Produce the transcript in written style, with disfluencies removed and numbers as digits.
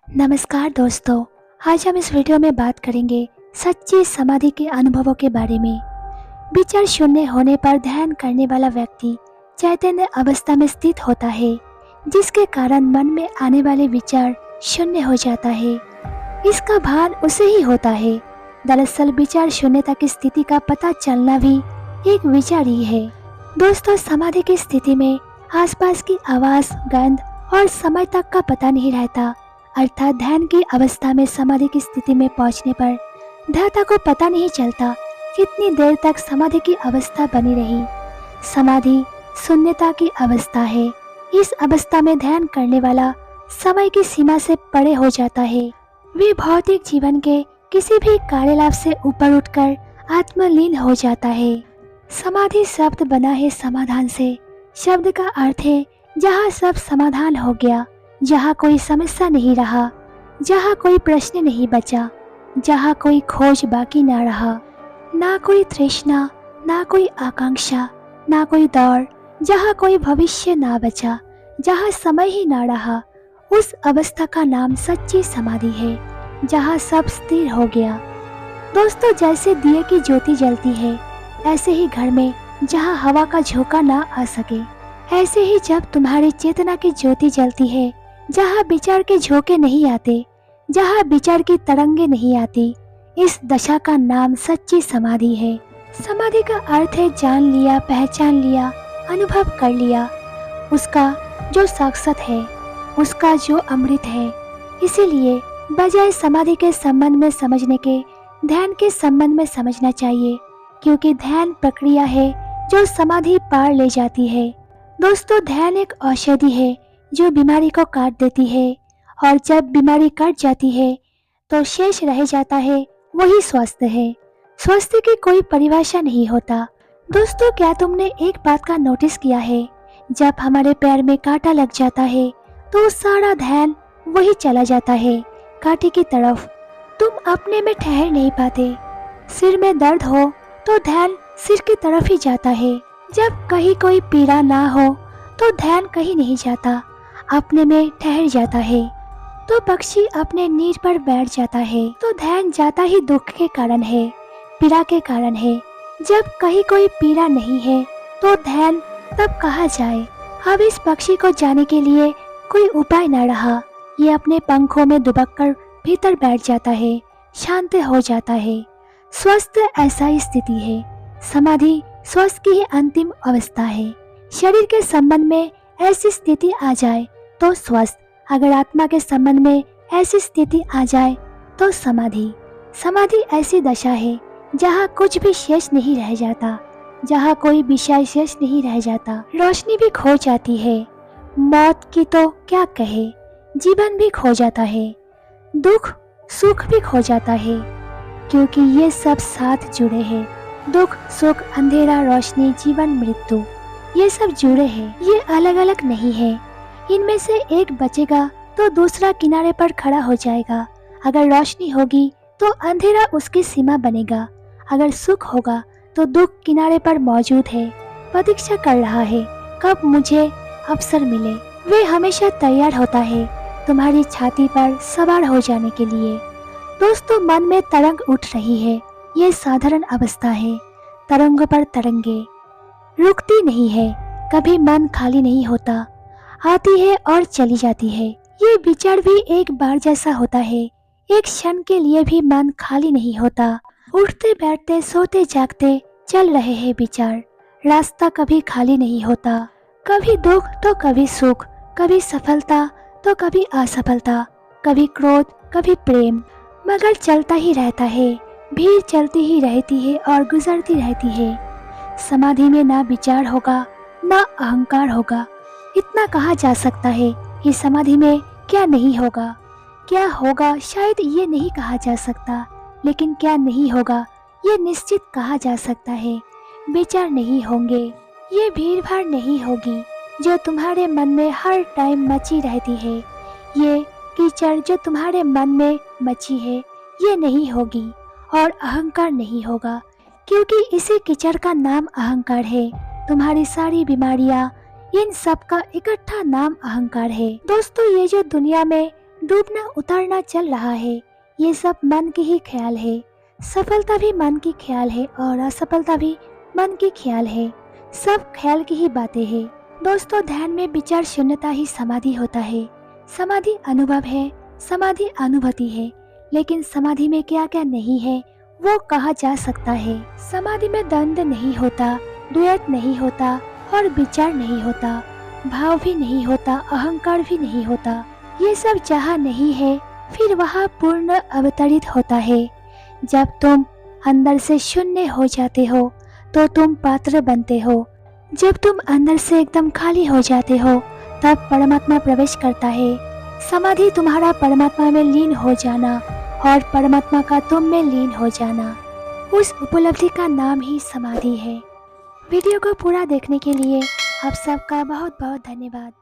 नमस्कार दोस्तों। आज हम इस वीडियो में बात करेंगे सच्ची समाधि के अनुभवों के बारे में। विचार शून्य होने पर ध्यान करने वाला व्यक्ति चैतन्य अवस्था में स्थित होता है, जिसके कारण मन में आने वाले विचार शून्य हो जाता है। इसका भान उसे ही होता है। दरअसल विचार शून्यता की स्थिति का पता चलना भी एक विचार ही है। दोस्तों, समाधि की स्थिति में आसपास की आवाज, गंध और समय तक का पता नहीं रहता। अर्थात ध्यान की अवस्था में समाधि की स्थिति में पहुंचने पर ध्याता को पता नहीं चलता कितनी देर तक समाधि की अवस्था बनी रही। समाधि शून्यता की अवस्था है। इस अवस्था में ध्यान करने वाला समय की सीमा से परे हो जाता है। वे भौतिक जीवन के किसी भी कार्यलाभ से ऊपर उठकर आत्मलीन हो जाता है। समाधि शब्द बना है समाधान से। शब्द का अर्थ है जहाँ सब समाधान हो गया, जहाँ कोई समस्या नहीं रहा, जहाँ कोई प्रश्न नहीं बचा, जहाँ कोई खोज बाकी ना रहा, ना कोई तृष्णा, ना कोई आकांक्षा, ना कोई दौड़, जहाँ कोई भविष्य ना बचा, जहाँ समय ही ना रहा। उस अवस्था का नाम सच्ची समाधि है, जहाँ सब स्थिर हो गया। दोस्तों, जैसे दिए की ज्योति जलती है, ऐसे ही घर में जहाँ हवा का झोंका ना आ सके, ऐसे ही जब तुम्हारी चेतना की ज्योति जलती है, जहाँ विचार के झोंके नहीं आते, जहाँ विचार की तरंगे नहीं आती, इस दशा का नाम सच्ची समाधि है। समाधि का अर्थ है जान लिया, पहचान लिया, अनुभव कर लिया उसका जो साक्षात है, उसका जो अमृत है। इसीलिए बजाय समाधि के संबंध में समझने के ध्यान के संबंध में समझना चाहिए, क्योंकि ध्यान प्रक्रिया है जो समाधि पार ले जाती है। दोस्तों, ध्यान एक औषधि है जो बीमारी को काट देती है, और जब बीमारी कट जाती है तो शेष रह जाता है वही स्वास्थ्य है। स्वास्थ्य की कोई परिभाषा नहीं होता। दोस्तों, क्या तुमने एक बात का नोटिस किया है? जब हमारे पैर में कांटा लग जाता है तो सारा ध्यान वही चला जाता है, कांटे की तरफ। तुम अपने में ठहर नहीं पाते। सिर में दर्द हो तो ध्यान सिर की तरफ ही जाता है। जब कहीं कोई पीड़ा ना हो तो ध्यान कहीं नहीं जाता, अपने में ठहर जाता है। तो पक्षी अपने नीड पर बैठ जाता है, तो ध्यान जाता ही दुख के कारण है, पीड़ा के कारण है। जब कहीं कोई पीड़ा नहीं है तो ध्यान तब कहाँ जाए? अब इस पक्षी को जाने के लिए कोई उपाय न रहा। ये अपने पंखों में दुबककर भीतर बैठ जाता है, शांत हो जाता है। स्वस्थ ऐसा ही स्थिति है। समाधि स्वस्थ की ही अंतिम अवस्था है। शरीर के संबंध में ऐसी स्थिति आ जाए तो स्वस्थ, अगर आत्मा के संबंध में ऐसी स्थिति आ जाए तो समाधि। समाधि ऐसी दशा है जहाँ कुछ भी शेष नहीं रह जाता, जहाँ कोई विषय शेष नहीं रह जाता। रोशनी भी खो जाती है, मौत की तो क्या कहे, जीवन भी खो जाता है, दुख सुख भी खो जाता है, क्योंकि ये सब साथ जुड़े हैं। दुख सुख, अंधेरा रोशनी, जीवन मृत्यु, ये सब जुड़े हैं, ये अलग अलग नहीं है। इनमें से एक बचेगा तो दूसरा किनारे पर खड़ा हो जाएगा। अगर रोशनी होगी तो अंधेरा उसकी सीमा बनेगा। अगर सुख होगा तो दुख किनारे पर मौजूद है, प्रतीक्षा कर रहा है कब मुझे अवसर मिले। वे हमेशा तैयार होता है तुम्हारी छाती पर सवार हो जाने के लिए। दोस्तों, मन में तरंग उठ रही है, ये साधारण अवस्था है। तरंगों पर तरंगे रुकती नहीं है, कभी मन खाली नहीं होता, आती है और चली जाती है। ये विचार भी एक बार जैसा होता है, एक क्षण के लिए भी मन खाली नहीं होता। उठते बैठते सोते जागते चल रहे हैं विचार। रास्ता कभी खाली नहीं होता, कभी दुख तो कभी सुख, कभी सफलता तो कभी असफलता, कभी क्रोध कभी प्रेम, मगर चलता ही रहता है। भीड़ चलती ही रहती है और गुजरती रहती है। समाधि में ना विचार होगा ना अहंकार होगा। इतना कहा जा सकता है कि समाधि में क्या नहीं होगा। क्या होगा शायद ये नहीं कहा जा सकता, लेकिन क्या नहीं होगा ये निश्चित कहा जा सकता है। विचार नहीं होंगे, ये भीड़ भाड़ नहीं होगी जो तुम्हारे मन में हर टाइम मची रहती है। ये कीचड़ जो तुम्हारे मन में मची है ये नहीं होगी, और अहंकार नहीं होगा, क्योंकि इसी कीचड़ का नाम अहंकार है। तुम्हारी सारी बीमारियां, इन सब का इकट्ठा नाम अहंकार है। दोस्तों, ये जो दुनिया में डूबना उतरना चल रहा है, ये सब मन के ही ख्याल है। सफलता भी मन की ख्याल है और असफलता भी मन की ख्याल है। सब ख्याल की ही बातें हैं। दोस्तों, ध्यान में विचार शून्यता ही समाधि होता है। समाधि अनुभव है, समाधि अनुभूति है, लेकिन समाधि में क्या क्या नहीं है वो कहा जा सकता है। समाधि में द्वंद्व नहीं होता, द्वैत नहीं होता और विचार नहीं होता, भाव भी नहीं होता, अहंकार भी नहीं होता। ये सब जहाँ नहीं है फिर वहाँ पूर्ण अवतरित होता है। जब तुम अंदर से शून्य हो जाते हो तो तुम पात्र बनते हो। जब तुम अंदर से एकदम खाली हो जाते हो तब परमात्मा प्रवेश करता है। समाधि तुम्हारा परमात्मा में लीन हो जाना और परमात्मा का तुम में लीन हो जाना, उस उपलब्धि का नाम ही समाधि है। वीडियो को पूरा देखने के लिए आप सबका बहुत बहुत धन्यवाद।